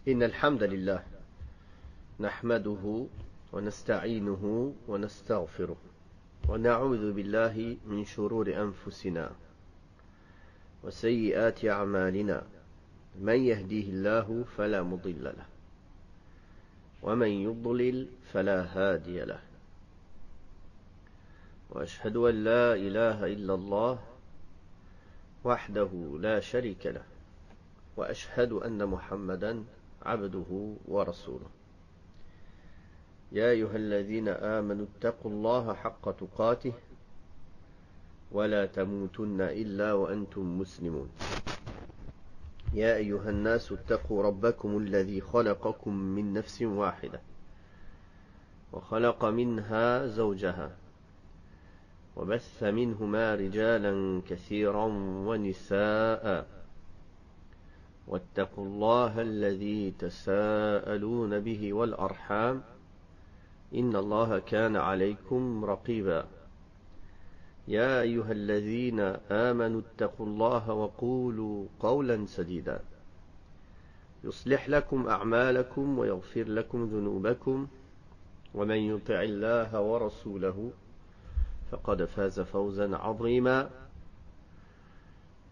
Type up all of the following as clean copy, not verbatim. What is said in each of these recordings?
إن الحمد لله نحمده ونستعينه ونستغفره ونعوذ بالله من شرور أنفسنا وسيئات أعمالنا من يهديه الله فلا مضل له ومن يضلل فلا هادي له وأشهد أن لا إله إلا الله وحده لا شريك له وأشهد أن محمدا عبده ورسوله يا أيها الذين آمنوا اتقوا الله حق تقاته ولا تموتن إلا وأنتم مسلمون يا أيها الناس اتقوا ربكم الذي خلقكم من نفس واحدة وخلق منها زوجها وبث منهما رجالا كثيرا ونساء واتقوا الله الذي تساءلون به والأرحام إن الله كان عليكم رقيبا يا أيها الذين آمنوا اتقوا الله وقولوا قولا سديدا يصلح لكم أعمالكم ويغفر لكم ذنوبكم ومن يطع الله ورسوله فقد فاز فوزا عظيما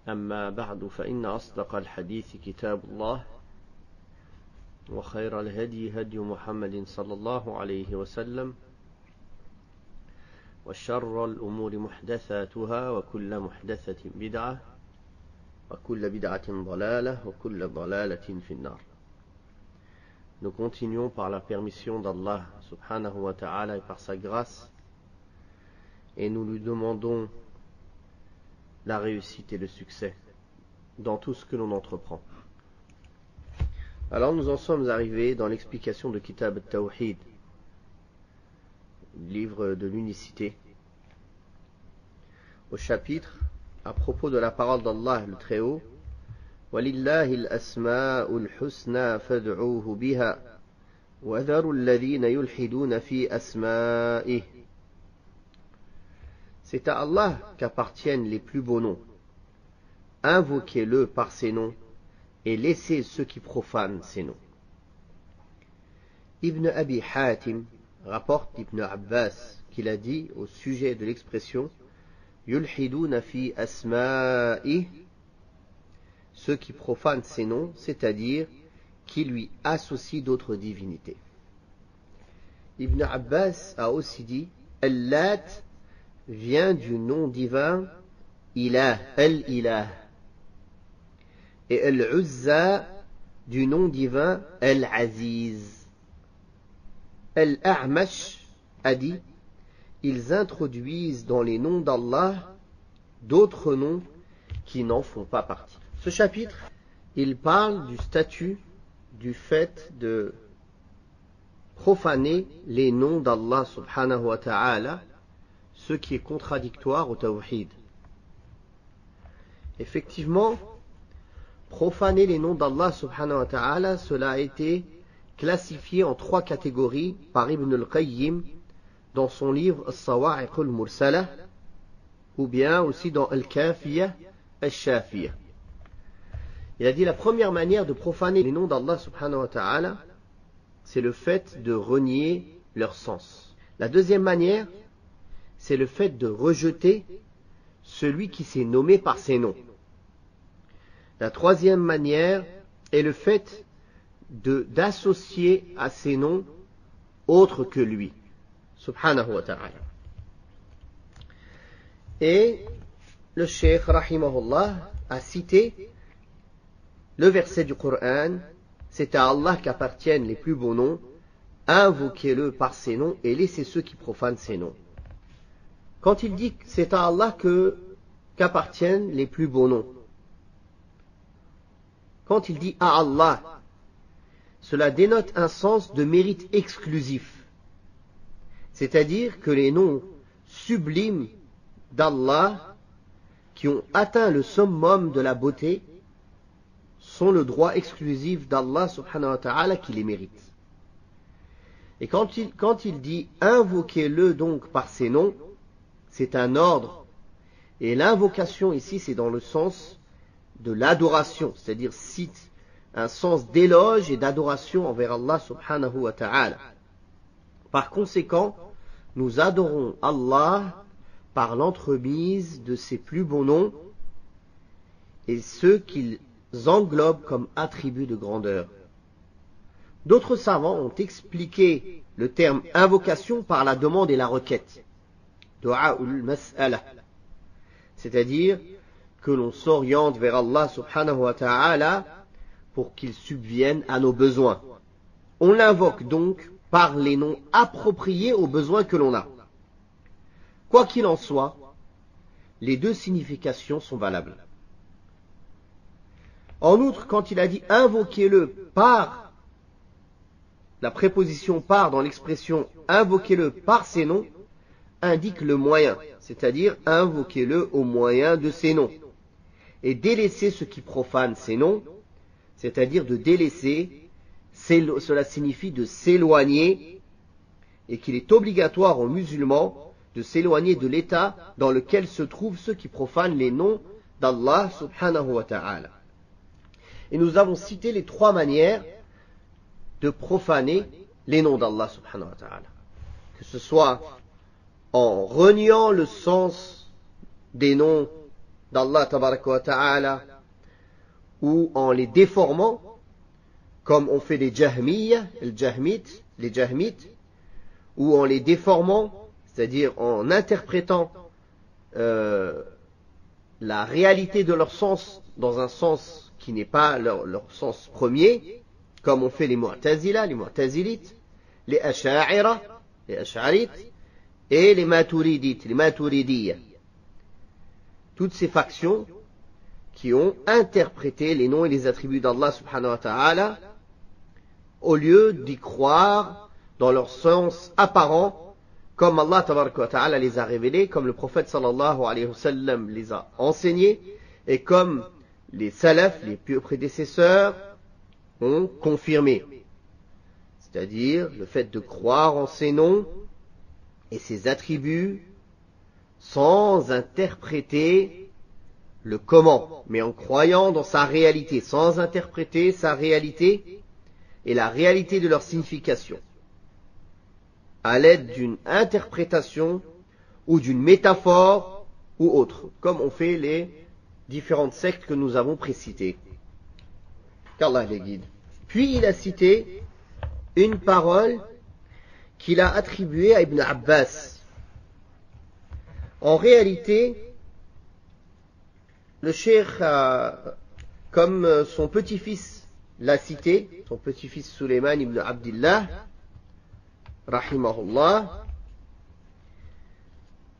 أما بعد فإن أصدق الحديث كتاب الله وخير الهدي هدي محمد صلى الله عليه وسلم وشر الأمور محدثاتها وكل محدثة بدعة وكل بدعة ضلالة وكل ضلالة في النار. Nous continuons par la permission d'Allah subhanahu wa ta'ala et par sa grâce et nous lui demandons la réussite et le succès dans tout ce que l'on entreprend. Alors nous en sommes arrivés dans l'explication de Kitab al-Tawhid, livre de l'unicité, au chapitre à propos de la parole d'Allah le Très-Haut, وَلِلَّهِ الْأَسْمَاءُ الْحُسْنَى فَادْعُوهُ بِهَا وَذَرُوا الَّذِينَ يُلْحِدُونَ فِي أَسْمَائِهِ. C'est à Allah qu'appartiennent les plus beaux noms. Invoquez-le par ses noms et laissez ceux qui profanent ces noms. Ibn Abi Hatim rapporte d'Ibn Abbas qu'il a dit au sujet de l'expression Yulhiduna fi asma'i, ceux qui profanent ces noms, c'est-à-dire qui lui associent d'autres divinités. Ibn Abbas a aussi dit Al-Lat vient du nom divin Ilah, Al-Ilah, et Al-Uzza du nom divin Al-Aziz. Al-A'mash a dit ils introduisent dans les noms d'Allah d'autres noms qui n'en font pas partie. Ce chapitre, il parle du statut du fait de profaner les noms d'Allah subhanahu wa ta'ala, ce qui est contradictoire au tawhid. Effectivement, profaner les noms d'Allah subhanahu wa ta'ala, cela a été classifié en 3 catégories par Ibn al-Qayyim dans son livre As-Sawa'iq al-Mursala, ou bien aussi dans Al-Kafiyah al-Shafiyah. Il a dit la première manière de profaner les noms d'Allah subhanahu wa ta'ala, c'est le fait de renier leur sens. La deuxième manière, c'est le fait de rejeter celui qui s'est nommé par ses noms. La troisième manière est le fait d'associer à ces noms autre que lui, subhanahu wa ta'ala. Et le cheikh rahimahullah a cité le verset du Coran, c'est à Allah qu'appartiennent les plus beaux noms, invoquez-le par ses noms et laissez ceux qui profanent ses noms. Quand il dit que c'est à Allah qu'appartiennent les plus beaux noms, quand il dit à Allah, cela dénote un sens de mérite exclusif. C'est-à-dire que les noms sublimes d'Allah, qui ont atteint le summum de la beauté, sont le droit exclusif d'Allah subhanahu wa ta'ala qui les mérite. Et quand il dit invoquez-le donc par ses noms, c'est un ordre. Et l'invocation ici, c'est dans le sens de l'adoration, c'est-à-dire cite un sens d'éloge et d'adoration envers Allah subhanahu wa ta'ala. Par conséquent, nous adorons Allah par l'entremise de ses plus beaux noms et ceux qu'ils englobent comme attributs de grandeur. D'autres savants ont expliqué le terme invocation par la demande et la requête. Du'a ul-mas'ala. C'est-à-dire que l'on s'oriente vers Allah subhanahu wa ta'ala pour qu'il subvienne à nos besoins. On l'invoque donc par les noms appropriés aux besoins que l'on a. Quoi qu'il en soit, les deux significations sont valables. En outre, quand il a dit invoquez-le par, la préposition par dans l'expression invoquez-le par ses noms indique le moyen, c'est-à-dire invoquez-le au moyen de ses noms. Et délaisser ce qui profane ses noms, c'est-à-dire de délaisser, cela signifie de s'éloigner, et qu'il est obligatoire aux musulmans de s'éloigner de l'état dans lequel se trouvent ceux qui profanent les noms d'Allah subhanahu wa ta'ala. Et nous avons cité les trois manières de profaner les noms d'Allah subhanahu wa ta'ala. Que ce soit en reniant le sens des noms d'Allah tabaraka wa ta'ala ou en les déformant, comme on fait les jahmiyyah, les jahmites, ou en les déformant, c'est-à-dire en interprétant la réalité de leur sens dans un sens qui n'est pas leur sens premier, comme on fait les mu'tazila, les mu'tazilites, les asha'ira, les ash'arites, et les maturidites, les maturidiyya. Toutes ces factions qui ont interprété les noms et les attributs d'Allah subhanahu wa ta'ala au lieu d'y croire dans leur sens apparent, comme Allah tabaraka wa ta'ala les a révélés, comme le prophète sallallahu alayhi wa sallam les a enseignés, et comme les salafs, les pieux prédécesseurs, ont confirmé. C'est-à-dire le fait de croire en ces noms et ses attributs sans interpréter le comment, mais en croyant dans sa réalité, sans interpréter sa réalité et la réalité de leur signification, à l'aide d'une interprétation ou d'une métaphore ou autre, comme ont fait les différentes sectes que nous avons précitées. Qu'Allah les guide. Puis il a cité une parole qu'il a attribuée à Ibn Abbas. En réalité, le cheikh, comme son petit-fils l'a cité, son petit-fils Sulayman ibn Abdillah, rahimahullah,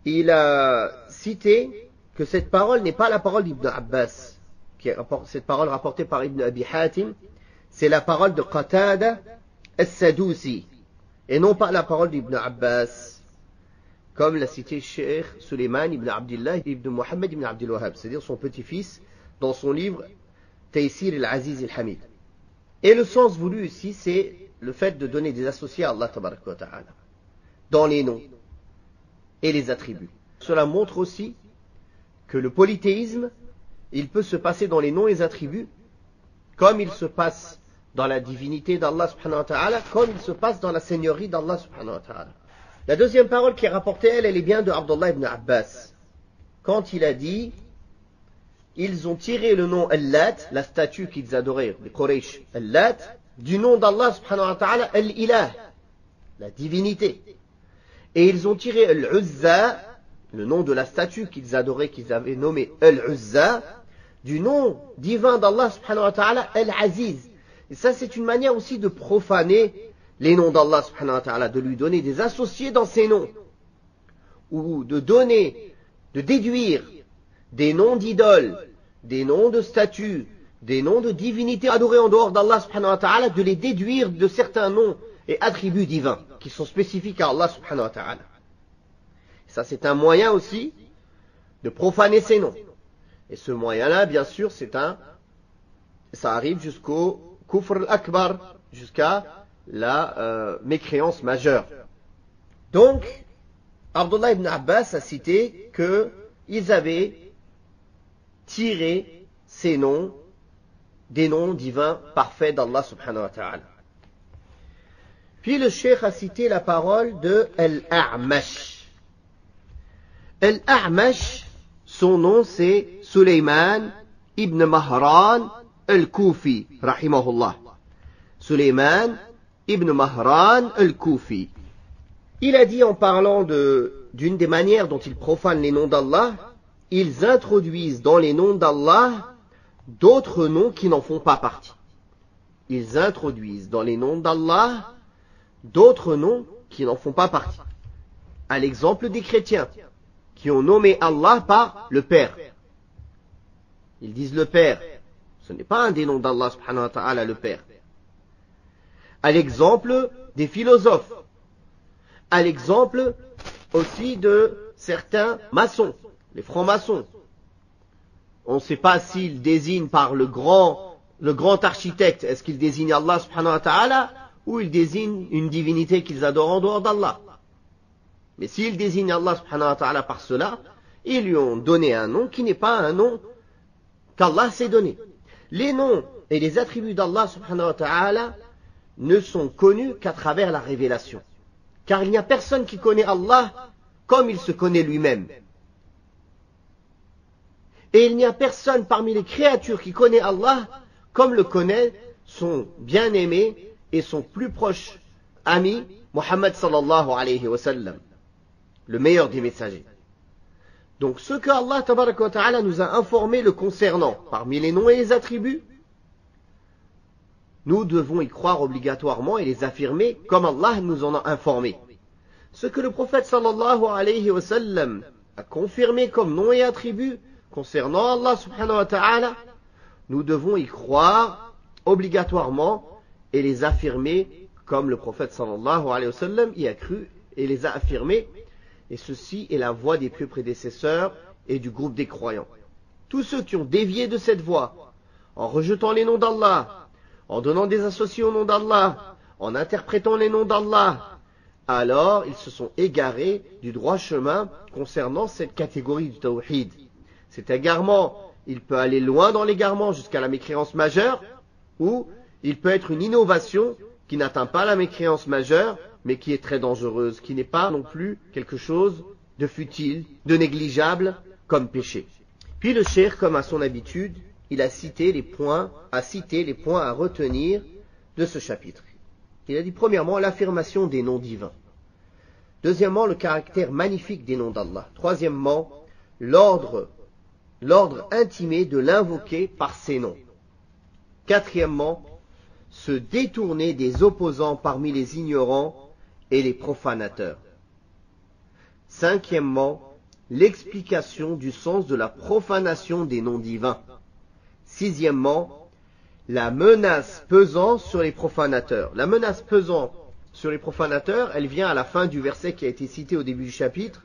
il a cité que cette parole n'est pas la parole d'Ibn Abbas, cette parole rapportée par Ibn Abi Hatim, c'est la parole de Qatada as-Sadusi, et non pas la parole d'Ibn Abbas, comme l'a cité Cheikh Sulayman ibn Abdillah ibn Muhammad ibn Abdul Wahhab, c'est-à-dire son petit-fils, dans son livre Taysir al-Aziz al-Hamid. Et le sens voulu ici, c'est le fait de donner des associés à Allah tabaraka wa ta'ala, dans les noms et les attributs. Cela montre aussi que le polythéisme, il peut se passer dans les noms et les attributs, comme il se passe dans la divinité d'Allah subhanahu wa ta'ala, comme il se passe dans la seigneurie d'Allah subhanahu wa ta'ala. La deuxième parole qui est rapportée, elle est bien de Abdullah ibn Abbas, quand il a dit, ils ont tiré le nom Al-Lat, la statue qu'ils adoraient, les Quraysh, Al-Lat, du nom d'Allah subhanahu wa ta'ala, Al-Ilah, la divinité. Et ils ont tiré Al-Uzza, le nom de la statue qu'ils adoraient, qu'ils avaient nommé Al-Uzza, du nom divin d'Allah subhanahu wa ta'ala, Al-Aziz. Et ça, c'est une manière aussi de profaner les noms d'Allah subhanahu wa ta'ala, de lui donner des associés dans ses noms, ou de déduire des noms d'idoles, des noms de statues, des noms de divinités adorées en dehors d'Allah subhanahu wa ta'ala, de les déduire de certains noms et attributs divins qui sont spécifiques à Allah subhanahu wa ta'ala. Ça, c'est un moyen aussi de profaner ces noms. Et ce moyen-là, bien sûr, ça arrive jusqu'au kufr al-akbar, jusqu'à la mécréance majeure. Donc, Abdullah ibn Abbas a cité qu'ils avaient tiré ces noms des noms divins parfaits d'Allah subhanahu wa ta'ala. Puis le cheikh a cité la parole de Al-A'mash. Al-A'mash, son nom c'est Sulayman ibn Mahran al-Kufi, rahimahullah. Sulayman ibn Mahran al-Kufi. Il a dit en parlant d'une des manières dont ils profanent les noms d'Allah, ils introduisent dans les noms d'Allah d'autres noms qui n'en font pas partie. Ils introduisent dans les noms d'Allah d'autres noms qui n'en font pas partie. À l'exemple des chrétiens, qui ont nommé Allah par le Père. Ils disent le Père. Ce n'est pas un des noms d'Allah subhanahu wa ta'ala, le Père. À l'exemple des philosophes. À l'exemple aussi de certains maçons, les francs-maçons. On ne sait pas s'ils désignent par le grand architecte, est-ce qu'ils désignent Allah subhanahu wa ta'ala, ou ils désignent une divinité qu'ils adorent en dehors d'Allah. Mais s'ils désignent Allah subhanahu wa ta'ala par cela, ils lui ont donné un nom qui n'est pas un nom qu'Allah s'est donné. Les noms et les attributs d'Allah subhanahu wa ta'ala ne sont connus qu'à travers la révélation. Car il n'y a personne qui connaît Allah comme il se connaît lui-même. Et il n'y a personne parmi les créatures qui connaît Allah comme le connaît son bien-aimé et son plus proche ami, Muhammad sallallahu alayhi wa sallam, le meilleur des messagers. Donc ce que Allah tabaraka wa ta'ala nous a informé le concernant, parmi les noms et les attributs, nous devons y croire obligatoirement et les affirmer comme Allah nous en a informé. Ce que le prophète sallallahu alayhi wa sallam a confirmé comme noms et attributs concernant Allah subhanahu wa ta'ala, nous devons y croire obligatoirement et les affirmer comme le prophète sallallahu alayhi wa sallam y a cru et les a affirmés. Et ceci est la voie des pieux prédécesseurs et du groupe des croyants. Tous ceux qui ont dévié de cette voie, en rejetant les noms d'Allah, en donnant des associés au nom d'Allah, en interprétant les noms d'Allah, alors ils se sont égarés du droit chemin concernant cette catégorie du tawhid. Cet égarement, il peut aller loin dans l'égarement jusqu'à la mécréance majeure, ou il peut être une innovation qui n'atteint pas la mécréance majeure, mais qui est très dangereuse, qui n'est pas non plus quelque chose de futile, de négligeable comme péché. Puis le cheikh, comme à son habitude, il a cité les points à retenir de ce chapitre. Il a dit premièrement l'affirmation des noms divins. Deuxièmement, le caractère magnifique des noms d'Allah. Troisièmement, l'ordre intimé de l'invoquer par ses noms. Quatrièmement, se détourner des opposants parmi les ignorants et les profanateurs. Cinquièmement, l'explication du sens de la profanation des noms divins. Sixièmement, la menace pesant sur les profanateurs. La menace pesant sur les profanateurs, elle vient à la fin du verset qui a été cité au début du chapitre,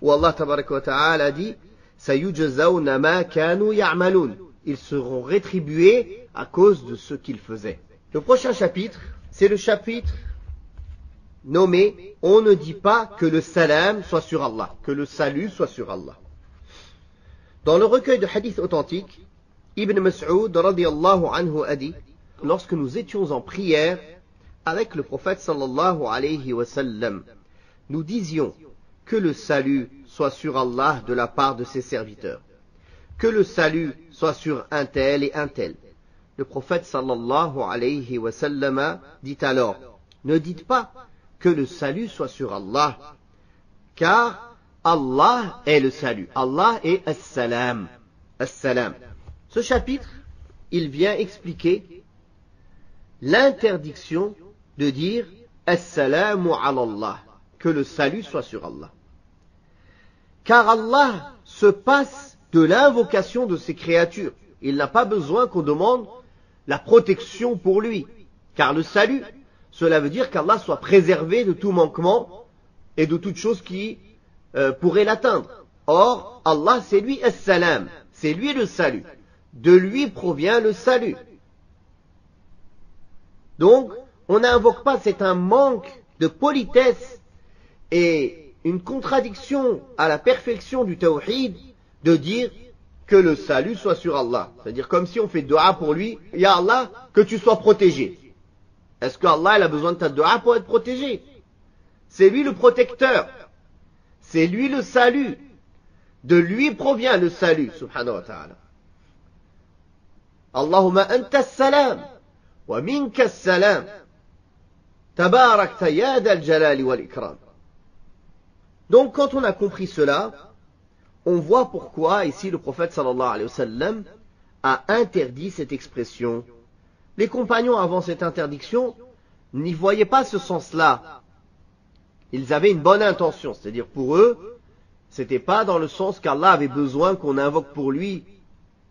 où Allah tabaraka wa ta'ala dit « Sayujazawna ma kanu ya'malun » Ils seront rétribués à cause de ce qu'ils faisaient. Le prochain chapitre, c'est le chapitre nommé « On ne dit pas que le salam soit sur Allah, que le salut soit sur Allah ». Dans le recueil de hadiths authentiques, Ibn Mas'ud radiyallahu anhu a dit « Lorsque nous étions en prière avec le prophète sallallahu alayhi wa sallam, nous disions que le salut soit sur Allah de la part de ses serviteurs, que le salut soit sur un tel et un tel. » Le prophète sallallahu alayhi wa sallam dit alors, ne dites pas que le salut soit sur Allah, car Allah est le salut. Allah est as-salam. As-salam. Ce chapitre, il vient expliquer l'interdiction de dire as-salamu ala Allah, que le salut soit sur Allah. Car Allah se passe de l'invocation de ses créatures. Il n'a pas besoin qu'on demande la protection pour lui. Car le salut, cela veut dire qu'Allah soit préservé de tout manquement et de toute chose qui pourrait l'atteindre. Or, Allah, c'est lui as-salam, c'est lui le salut. De lui provient le salut. Donc, on n'invoque pas, c'est un manque de politesse et une contradiction à la perfection du tawhid de dire que le salut soit sur Allah. C'est-à-dire comme si on fait dua pour lui, Ya Allah, que tu sois protégé. Est-ce que Allah il a besoin de ta dua pour être protégé? C'est lui le protecteur. C'est lui le salut. De lui provient le salut, subhanahu wa ta'ala. Allahumma anta salam, wa minka salam. Tabarakta ya dal jalali wal ikram. Donc quand on a compris cela, on voit pourquoi ici le prophète sallallahu alayhi wa sallam a interdit cette expression. Les compagnons avant cette interdiction n'y voyaient pas ce sens-là. Ils avaient une bonne intention, c'est-à-dire pour eux, c'était pas dans le sens qu'Allah avait besoin qu'on invoque pour lui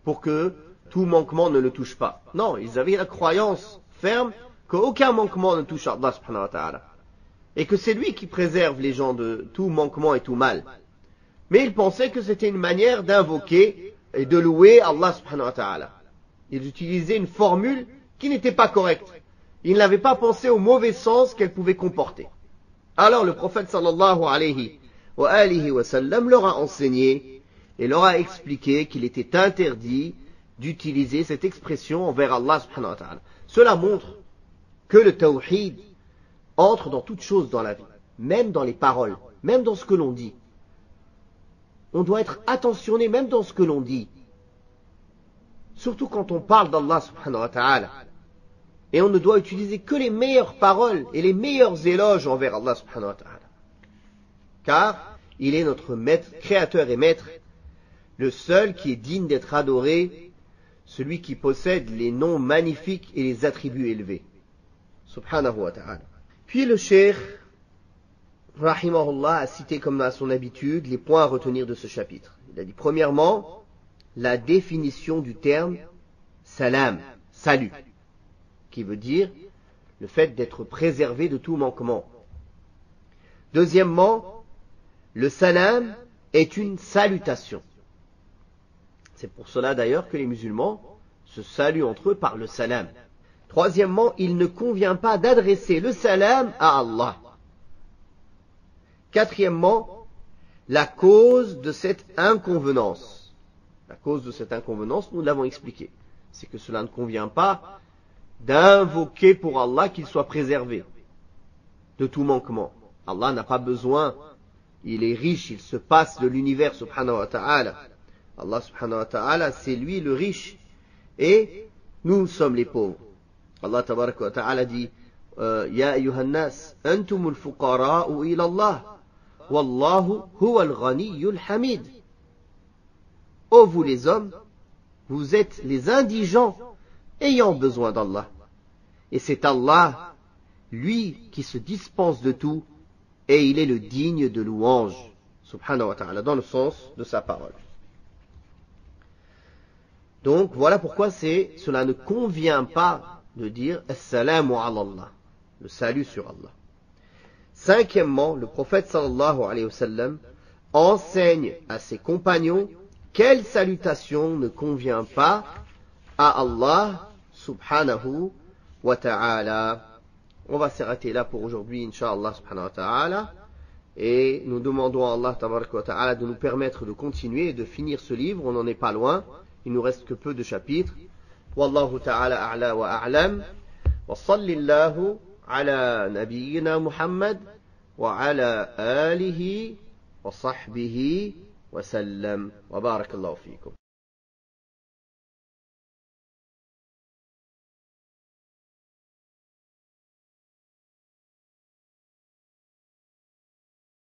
pour que tout manquement ne le touche pas. Non, ils avaient la croyance ferme qu'aucun manquement ne touche Allah subhanahu wa ta'ala. Et que c'est lui qui préserve les gens de tout manquement et tout mal. Mais ils pensaient que c'était une manière d'invoquer et de louer Allah subhanahu wa ta'ala. Ils utilisaient une formule qui n'était pas correcte. Ils n'avaient pas pensé au mauvais sens qu'elle pouvait comporter. Alors le prophète sallallahu alayhi wa sallam leur a enseigné et leur a expliqué qu'il était interdit d'utiliser cette expression envers Allah subhanahu wa ta'ala. Cela montre que le tawhid entre dans toute chose dans la vie, même dans les paroles, même dans ce que l'on dit. On doit être attentionné même dans ce que l'on dit. Surtout quand on parle d'Allah subhanahu wa ta'ala. Et on ne doit utiliser que les meilleures paroles et les meilleurs éloges envers Allah subhanahu wa ta'ala. Car il est notre maître, créateur et maître, le seul qui est digne d'être adoré, celui qui possède les noms magnifiques et les attributs élevés. Subhanahu wa ta'ala. Puis le cheikh, rahimahullah, a cité comme à son habitude les points à retenir de ce chapitre. Il a dit premièrement, la définition du terme salam, salut, qui veut dire le fait d'être préservé de tout manquement. Deuxièmement, le salam est une salutation. C'est pour cela d'ailleurs que les musulmans se saluent entre eux par le salam. Troisièmement, il ne convient pas d'adresser le salam à Allah. Quatrièmement, la cause de cette inconvenance. La cause de cette inconvenance, nous l'avons expliqué. C'est que cela ne convient pas d'invoquer pour Allah qu'il soit préservé de tout manquement. Allah n'a pas besoin, il est riche, il se passe de l'univers subhanahu wa ta'ala. Allah subhanahu wa ta'ala, c'est lui le riche et nous sommes les pauvres. Allah tabarak wa ta'ala dit Ya ayyuhan nas, antumul fuqara'u ila Allah, wallahu huwal ghaniyyul hamid. Ô vous les hommes, vous êtes les indigents ayant besoin d'Allah. Et c'est Allah, lui, qui se dispense de tout, et il est le digne de louange, subhanahu wa ta'ala, dans le sens de sa parole. Donc, voilà pourquoi cela ne convient pas de dire Assalamu ala Allah, le salut sur Allah. Cinquièmement, le prophète sallallahu alayhi wa sallam enseigne à ses compagnons quelle salutation ne convient pas à Allah subhanahu wa ta'ala. On va s'arrêter là pour aujourd'hui, incha'Allah subhanahu wa ta'ala. Et nous demandons à Allah tabaraka wa ta'ala de nous permettre de continuer et de finir ce livre. On n'en est pas loin. Il nous reste que peu de chapitres. Wallahu ta'ala a'la wa a'lam. Wa sallillahu ala nabiyyina Muhammad wa ala alihi wa sahbihi wa sallam. Wa barakallahu fikum.